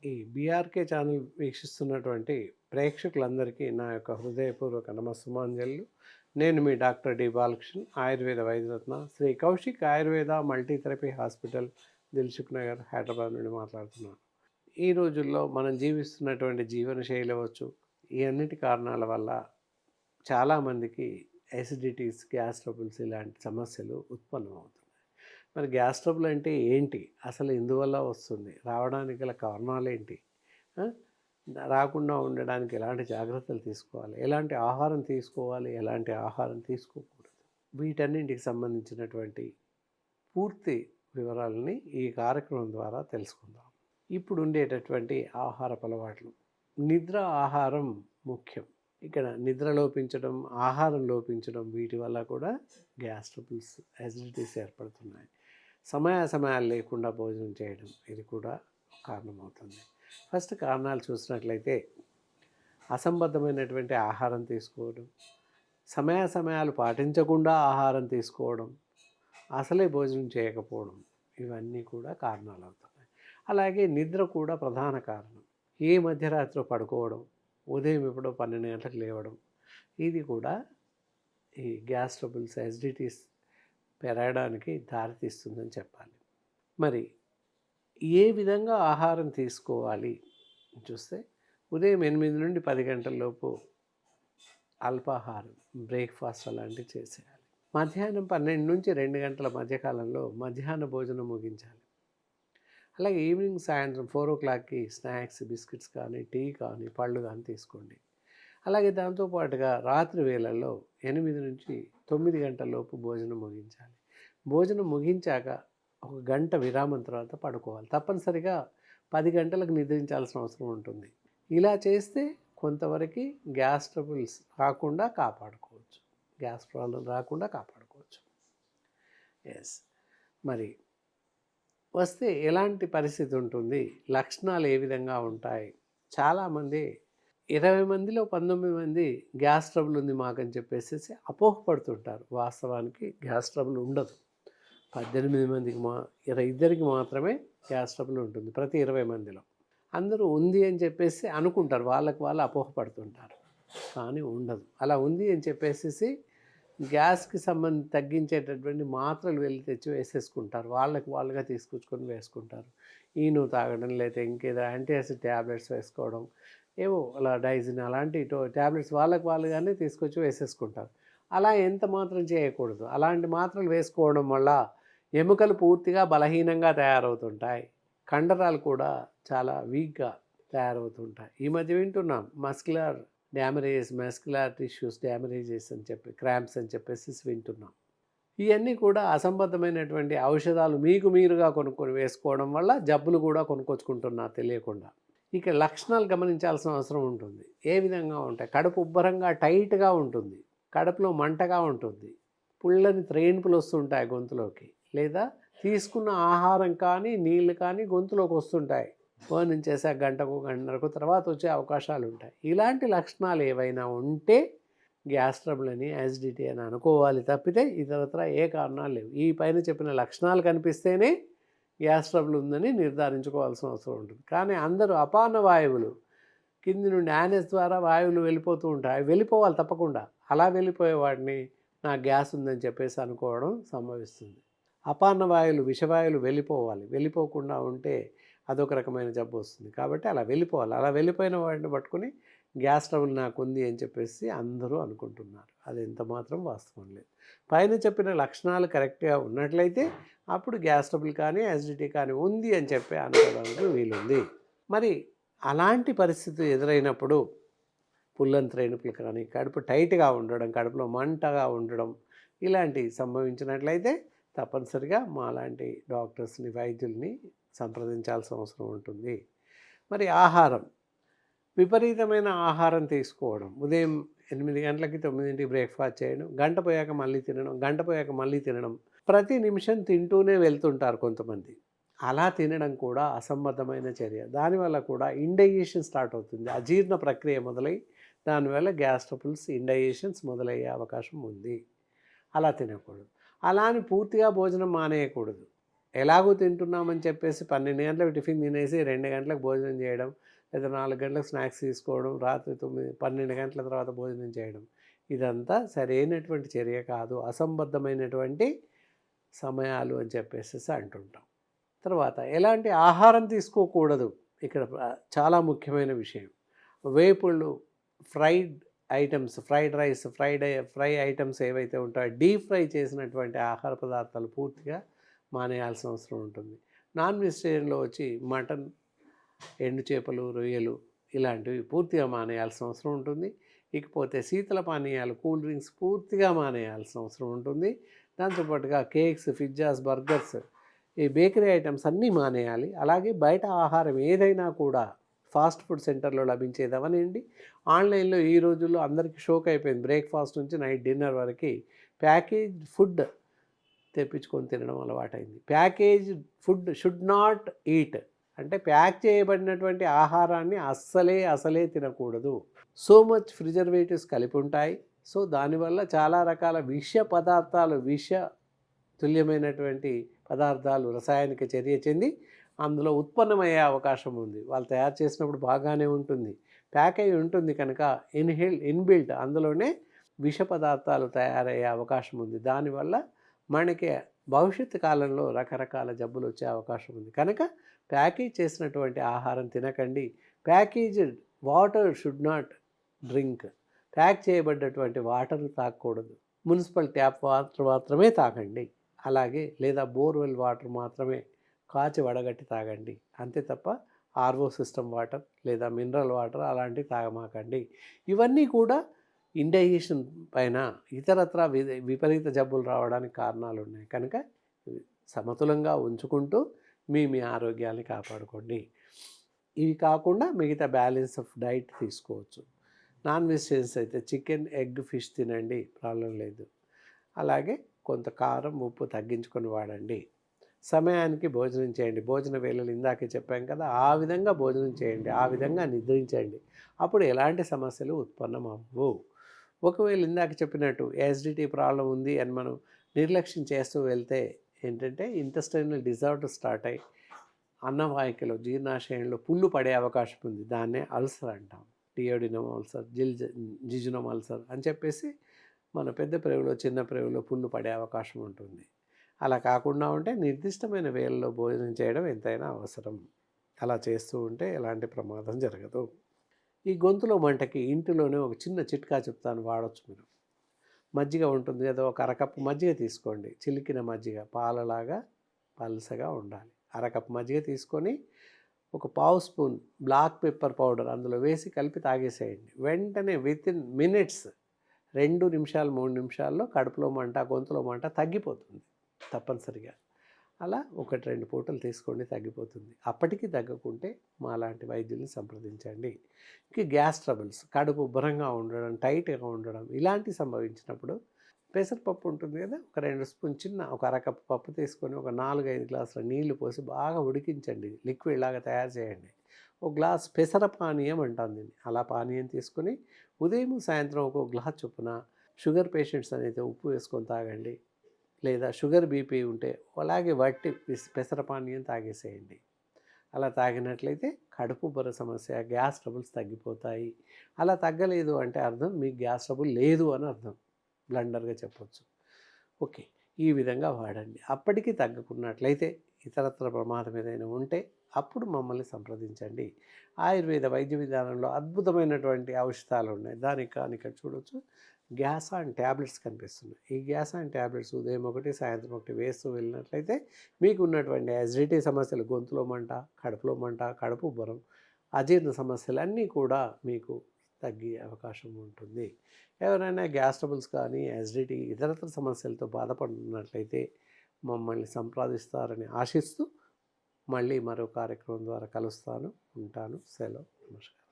ఈ BRK channel వీక్షిస్తున్నటువంటి ప్రేక్షకులందరికీ నా యొక్క హృదయపూర్వక నమస్సుమాంజలు. నేను మీ doctor D Balakrishna, Ayurveda Vaidyaratna, Sri Kaushik Ayurveda multitherapy hospital, Dilsukh Nagar, Hyderabad నుండి మాట్లాడుతున్నాను. ఈ రోజుల్లో మనం జీవిస్తున్నటువంటి జీవన శైలి అవ్వచ్చు, ఈ అన్నిటి కారణాల వల్ల చాలామందికి ఎసిడిటీస్, గ్యాస్ ట్రబుల్స్ ఇలాంటి సమస్యలు ఉత్పన్నమవుతున్నాయి. మరి గ్యాస్ ట్రబుల్ అంటే ఏంటి? అసలు ఎందువల్ల వస్తుంది? రావడానికి గల కారణాలేంటి? ఆ? రాకుండా ఉండడానికి ఎలాంటి జాగ్రత్తలు తీసుకోవాలి? ఎలాంటి ఆహారం తీసుకోవాలి? ఎలాంటి ఆహారం తీసుకోకూడదు? వీటన్నింటికి సంబంధించినటువంటి పూర్తి వివరాలని ఈ కార్యక్రమం ద్వారా తెలుసుకుందాం. ఇప్పుడు ఉండేటటువంటి ఆహారపు అలవాట్లు, నిద్ర, ఆహారం ముఖ్యం. ఇక్కడ నిద్ర లోపించడం, ఆహారం లోపించడం, వీటి వల్ల కూడా గ్యాస్ ట్రబుల్స్, యాసిడిటీస్ ఏర్పడుతున్నాయి. సమయాలు లేకుండా భోజనం చేయడం, ఇది కూడా కారణమవుతుంది. ఫస్ట్ కారణాలు చూసినట్లయితే అసంబద్ధమైనటువంటి ఆహారం తీసుకోవడం, సమయాలు పాటించకుండా ఆహారం తీసుకోవడం, అసలే భోజనం చేయకపోవడం, ఇవన్నీ కూడా కారణాలు అవుతున్నాయి. అలాగే నిద్ర కూడా ప్రధాన కారణం. ఏ మధ్యరాత్రి పడుకోవడం, ఉదయం ఎప్పుడో 12 గంటలకు లేవడం, ఇది కూడా ఈ గ్యాస్ ట్రబుల్స్, యాసిడిటీస్ పెరగడానికి దారితీస్తుందని చెప్పాలి. మరి ఏ విధంగా ఆహారం తీసుకోవాలి చూస్తే, ఉదయం 8 నుండి 10 గంటల లోపు అల్పాహారం, బ్రేక్ఫాస్ట్ అలాంటివి చేసేయాలి. మధ్యాహ్నం 12 నుంచి 2 గంటల మధ్యకాలంలో మధ్యాహ్న భోజనం ముగించాలి. అలాగే ఈవినింగ్, సాయంత్రం 4 స్నాక్స్, బిస్కెట్స్ కానీ, టీ కానీ, పళ్ళు కానీ తీసుకోండి. అలాగే దాంతోపాటుగా రాత్రి వేళల్లో 8 నుంచి 9 గంటల లోపు భోజనం ముగించాలి. భోజనం ముగించాక 1 గంట విరామం తర్వాత పడుకోవాలి. తప్పనిసరిగా 10 గంటలకు నిద్రించాల్సిన అవసరం ఉంటుంది. ఇలా చేస్తే కొంతవరకు గ్యాస్ ట్రబుల్స్ రాకుండా కాపాడుకోవచ్చు. గ్యాస్ ప్రాబ్లం రాకుండా కాపాడుకోవచ్చు. ఎస్. మరి వస్తే ఎలాంటి పరిస్థితి ఉంటుంది? లక్షణాలు ఏ విధంగా ఉంటాయి? చాలామంది 20 మందిలో 19 మంది గ్యాస్ ట్రబుల్ ఉంది మాకని చెప్పేసి అపోహపడుతుంటారు. వాస్తవానికి గ్యాస్ ట్రబుల్ ఉండదు. 18 మందికి ఇద్దరికి మాత్రమే గ్యాస్ ట్రబుల్ ఉంటుంది ప్రతి 20 మందిలో. అందరూ ఉంది అని చెప్పేసి అనుకుంటారు, వాళ్ళకి వాళ్ళు అపోహపడుతుంటారు, కానీ ఉండదు. అలా ఉంది అని చెప్పేసి గ్యాస్కి తగ్గించేటటువంటి మాత్రలు వెళ్ళి తెచ్చి వేసేసుకుంటారు. వాళ్ళుగా తీసుకొచ్చుకొని వేసుకుంటారు. ఈను తాగడం, లేకపోతే ఇంకేదో యాంటీయాసిడ్ ట్యాబ్లెట్స్ వేసుకోవడం, ఏవో అలా డైజిన్ అలాంటి ట్యాబ్లెట్స్ వాళ్ళుగానే తీసుకొచ్చి వేసేసుకుంటారు. అలా ఎంత మాత్రం చేయకూడదు. అలాంటి మాత్రలు వేసుకోవడం వల్ల ఎముకలు పూర్తిగా బలహీనంగా తయారవుతుంటాయి. కండరాలు కూడా చాలా వీక్గా తయారవుతుంటాయి. ఈ మధ్య వింటున్నాం మస్కులర్ టిష్యూస్ డ్యామరేజెస్ అని చెప్పి, క్రాంప్స్ అని చెప్పేసి వింటున్నాం. ఇవన్నీ కూడా అసంబద్ధమైనటువంటి ఔషధాలు మీకు మీరుగా కొనుక్కొని వేసుకోవడం వల్ల జబ్బులు కూడా కొనుక్కొచ్చుకుంటున్నారు తెలియకుండా. ఇక లక్షణాలు గమనించాల్సిన అవసరం ఉంటుంది. ఏ విధంగా ఉంటాయి? కడుపు ఉబ్బరంగా టైట్గా ఉంటుంది, కడుపులో మంటగా ఉంటుంది, పుల్లని త్రేణుపులు వస్తుంటాయి గొంతులోకి, లేదా తీసుకున్న ఆహారం కానీ నీళ్ళు కానీ గొంతులోకి వస్తుంటాయి. భోజనం చేశాక గంటన్నరకు తర్వాత వచ్చే అవకాశాలు ఉంటాయి. ఇలాంటి లక్షణాలు ఏవైనా ఉంటే గ్యాస్ ట్రబుల్ అని, యాసిడిటీ అని అనుకోవాలి తప్పితే ఇతరత్ర ఏ కారణాలు లేవు. ఈ పైన చెప్పిన లక్షణాలు కనిపిస్తేనే గ్యాస్ ట్రబుల్ ఉందని నిర్ధారించుకోవాల్సిన అవసరం ఉంటుంది. కానీ అందరూ అపాన వాయువులు కింది నుండి యానస్ ద్వారా వాయువులు వెళ్ళిపోతూ ఉంటాయి. అవి వెళ్ళిపోవాలి తప్పకుండా. అలా వెళ్ళిపోయే వాటిని నాకు గ్యాస్ ఉందని చెప్పేసి అనుకోవడం సంభవిస్తుంది. అపాన వాయువులు, విషవాయువులు వెళ్ళిపోవాలి. వెళ్ళిపోకుండా ఉంటే అదొక రకమైన జబ్బు వస్తుంది. కాబట్టి అలా వెళ్ళిపోవాలి. అలా వెళ్ళిపోయిన వాటిని పట్టుకుని గ్యాస్ ట్రబుల్ నాకు ఉంది అని చెప్పేసి అందరూ అనుకుంటున్నారు. అది ఎంత మాత్రం వాస్తవం లేదు. పైన చెప్పిన లక్షణాలు కరెక్ట్గా ఉన్నట్లయితే అప్పుడు గ్యాస్ ట్రబుల్ కానీ, యాసిడిటీ కానీ ఉంది అని చెప్పి అనుకోవడానికి వీలుంది. మరి అలాంటి పరిస్థితి ఎదురైనప్పుడు పుల్లని త్రేణుపులు కానీ, కడుపు టైట్గా ఉండడం, కడుపులో మంటగా ఉండడం, ఇలాంటివి సంభవించినట్లయితే తప్పనిసరిగా మాలాంటి డాక్టర్స్ని, వైద్యుల్ని సంప్రదించాల్సిన అవసరం ఉంటుంది. మరి ఆహారం, విపరీతమైన ఆహారం తీసుకోవడం, ఉదయం 8 గంటలకి 9ంటికి బ్రేక్ఫాస్ట్ చేయడం, గంట పోయాక మళ్ళీ తినడం, గంట పోయాక మళ్ళీ తినడం, ప్రతి నిమిషం తింటూనే వెళ్తుంటారు కొంతమంది. అలా తినడం కూడా అసంబద్ధమైన చర్య. దానివల్ల కూడా ఇండైజెషన్ స్టార్ట్ అవుతుంది. అజీర్ణ ప్రక్రియ మొదలై దానివల్ల గ్యాస్ ట్రబుల్స్, ఇండైజెషన్స్ మొదలయ్యే అవకాశం ఉంది. అలా తినకూడదు. అలా అని పూర్తిగా భోజనం మానేయకూడదు. ఎలాగో తింటున్నామని చెప్పేసి 12 గంటలకు టిఫిన్ తినేసి 2 గంటలకు భోజనం చేయడం, లేదా 4 గంటలకు స్నాక్స్ తీసుకోవడం, రాత్రి 12 గంటల తర్వాత భోజనం చేయడం, ఇదంతా సరైనటువంటి చర్య కాదు, అసంబద్ధమైనటువంటి సమయాలు అని చెప్పేసి అంటుంటాం. తర్వాత ఎలాంటి ఆహారం తీసుకోకూడదు, ఇక్కడ చాలా ముఖ్యమైన విషయం. వేపుళ్ళు, fried items, fried rice, fry items ఏవైతే ఉంటాయో డీప్ ఫ్రై చేసినటువంటి ఆహార పదార్థాలు పూర్తిగా మానేయాల్సిన అవసరం ఉంటుంది. నాన్ వెజిటేరియన్లో వచ్చి మటన్, ఎండు చేపలు, రొయ్యలు ఇలాంటివి పూర్తిగా మానేయాల్సిన అవసరం ఉంటుంది. ఇకపోతే శీతల పానీయాలు, కూల్ డ్రింక్స్ పూర్తిగా మానేయాల్సిన అవసరం ఉంటుంది. దాంతోపాటుగా కేక్స్, పిజ్జాస్, బర్గర్స్, ఈ బేకరీ ఐటమ్స్ అన్నీ మానేయాలి. అలాగే బయట ఆహారం ఏదైనా కూడా ఫాస్ట్ ఫుడ్ సెంటర్లో లభించేది అవనండి, ఆన్లైన్లో ఈ రోజుల్లో అందరికీ షోక్ అయిపోయింది. బ్రేక్ఫాస్ట్ నుంచి నైట్ డిన్నర్ వరకు ప్యాకేజ్ ఫుడ్ తెప్పించుకొని తినడం అలవాటైంది. Package food should not eat అంటే ప్యాక్ చేయబడినటువంటి ఆహారాన్ని అసలే తినకూడదు. సో మచ్ ప్రిజర్వేటివ్స్ కలిపి ఉంటాయి. సో దానివల్ల చాలా రకాల విష పదార్థాలు, విష తుల్యమైనటువంటి పదార్థాలు రసాయనిక చర్య చెంది అందులో ఉత్పన్నమయ్యే అవకాశం ఉంది. వాళ్ళు తయారు చేసినప్పుడు బాగానే ఉంటుంది, ప్యాక్ అయి ఉంటుంది కనుక ఇన్బిల్ట్ అందులోనే విష పదార్థాలు తయారయ్యే అవకాశం ఉంది. దానివల్ల మనకి భవిష్యత్తు కాలంలో రకరకాల జబ్బులు వచ్చే అవకాశం ఉంది. కనుక ప్యాకేజ్ చేసినటువంటి ఆహారం తినకండి. Packaged water should not drink, pack చేయబడ్డటువంటి వాటర్ తాగకూడదు. మున్సిపల్ ట్యాప్ వాటర్ మాత్రమే తాగండి. అలాగే లేదా బోర్వెల్ వాటర్ మాత్రమే కాచి వడగట్టి తాగండి. అంతే తప్ప ఆర్ఓ సిస్టమ్ వాటర్ లేదా మినరల్ వాటర్ అలాంటివి తాగమాకండి. ఇవన్నీ కూడా ఇండైజెషన్ పైన ఇతరత్ర విపరీత జబ్బులు రావడానికి కారణాలు ఉన్నాయి. కనుక సమతులంగా ఉంచుకుంటూ మీ ఆరోగ్యాన్ని కాపాడుకోండి. ఇవి కాకుండా మిగతా బ్యాలెన్స్ ఆఫ్ డైట్ తీసుకోవచ్చు. నాన్ వెజిటేరియన్స్ అయితే చికెన్, ఎగ్, ఫిష్ తినండి, ప్రాబ్లం లేదు. అలాగే కొంత కారం, ఉప్పు తగ్గించుకొని వాడండి. సమయానికి భోజనం చేయండి. భోజన వేళలు ఇందాకే చెప్పాం కదా, ఆ విధంగా భోజనం చేయండి, ఆ విధంగా నిద్రించండి. అప్పుడు ఎలాంటి సమస్యలు ఉత్పన్నం అవ్వవు. ఒకవేళ ఇందాక చెప్పినట్టు యాసిడిటీ ప్రాబ్లం ఉంది అని మనం నిర్లక్ష్యం చేస్తూ వెళ్తే ఏంటంటే ఇంటెస్టైనల్ డిజార్డర్ స్టార్ట్ అయ్యి అన్నవాహికలో, జీర్ణాశయంలో పుళ్ళు పడే అవకాశం ఉంది. దాన్నే అల్సర్ అంటాం. డియోడినమ్ అల్సర్, జిజునమ్ అల్సర్ అని చెప్పేసి మన పెద్ద ప్రేవులో, చిన్న ప్రేవులో పుళ్ళు పడే అవకాశం ఉంటుంది. అలా కాకుండా ఉంటే నిర్దిష్టమైన వేళల్లో భోజనం చేయడం ఎంతైనా అవసరం. అలా చేస్తూ ఉంటే ఎలాంటి ప్రమాదం జరగదు. ఈ గొంతులో మంటకి ఇంటిలోనే ఒక చిన్న చిట్కా చెప్తాను, వాడచ్చు మీరు. మజ్జిగ ఉంటుంది కదా, ఒక అరకప్పు మజ్జిగ తీసుకోండి. చిలికిన మజ్జిగ, పాలలాగా పల్సగా ఉండాలి. అరకప్పు మజ్జిగ తీసుకొని ఒక పావు స్పూన్ బ్లాక్ పెప్పర్ పౌడర్ అందులో వేసి కలిపి తాగేసేయండి. వెంటనే వితిన్ మినిట్స్, 2 నిమిషాలు 3 నిమిషాల్లో కడుపులో మంట, గొంతులో మంట తగ్గిపోతుంది తప్పనిసరిగా. అలా 1-2 పూటలు తీసుకోండి, తగ్గిపోతుంది. అప్పటికి తగ్గకుంటే మాలాంటి వైద్యుల్ని సంప్రదించండి. ఇంక గ్యాస్ ట్రబుల్స్, కడుపు ఉబ్బరంగా ఉండడం, టైట్గా ఉండడం ఇలాంటివి సంభవించినప్పుడు పెసరపప్పు ఉంటుంది కదా, ఒక 2 స్పూన్ ఒక అరకప్పు పప్పు తీసుకొని ఒక 4-5 గ్లాసుల నీళ్లు పోసి బాగా ఉడికించండి, లిక్విడ్ లాగా తయారు చేయండి. ఒక గ్లాస్ పెసర పానీయం అంటాం దీన్ని. అలా పానీయం తీసుకొని ఉదయం సాయంత్రం ఒక గ్లాస్ చొప్పున, షుగర్ పేషెంట్స్ అనేది ఉప్పు వేసుకొని తాగండి. లేదా షుగర్ బీపీ ఉంటే అలాగే వట్టి పెసర పానీయం తాగేసేయండి. అలా తాగినట్లయితే కడుపు ఉబ్బర సమస్య, గ్యాస్ ట్రబుల్స్ తగ్గిపోతాయి. అలా తగ్గలేదు అంటే అర్థం మీకు గ్యాస్ ట్రబుల్ లేదు అని అర్థం, బ్లండర్గా చెప్పొచ్చు. ఓకే, ఈ విధంగా వాడండి. అప్పటికి తగ్గకున్నట్లయితే ఇతరత్ర ప్రమాదం ఏదైనా ఉంటే అప్పుడు మమ్మల్ని సంప్రదించండి. ఆయుర్వేద వైద్య విధానంలో అద్భుతమైనటువంటి ఔషధాలు ఉన్నాయి. దానికి కానీ ఇక్కడ చూడవచ్చు, గ్యాసాన్ ట్యాబ్లెట్స్ కనిపిస్తున్నాయి. ఈ గ్యాసాన్ ట్యాబ్లెట్స్ ఉదయం 1, సాయంత్రం 1 వేస్తూ వెళ్ళినట్లయితే మీకు ఉన్నటువంటి యాసిడిటీ సమస్యలు, గొంతులో మంట, కడుపులో మంట, కడుపు ఉబ్బరం, అజీర్ణ సమస్యలు అన్నీ కూడా మీకు తగ్గే అవకాశం ఉంటుంది. ఎవరైనా గ్యాస్ ట్రబుల్స్ కానీ యాసిడిటీ ఇతరత్ర సమస్యలతో బాధపడుతున్నట్లయితే మమ్మల్ని సంప్రదిస్తారని ఆశిస్తూ మళ్ళీ మరో కార్యక్రమం ద్వారా కలుస్తాను. ఉంటాను. సెలవు. నమస్కారం.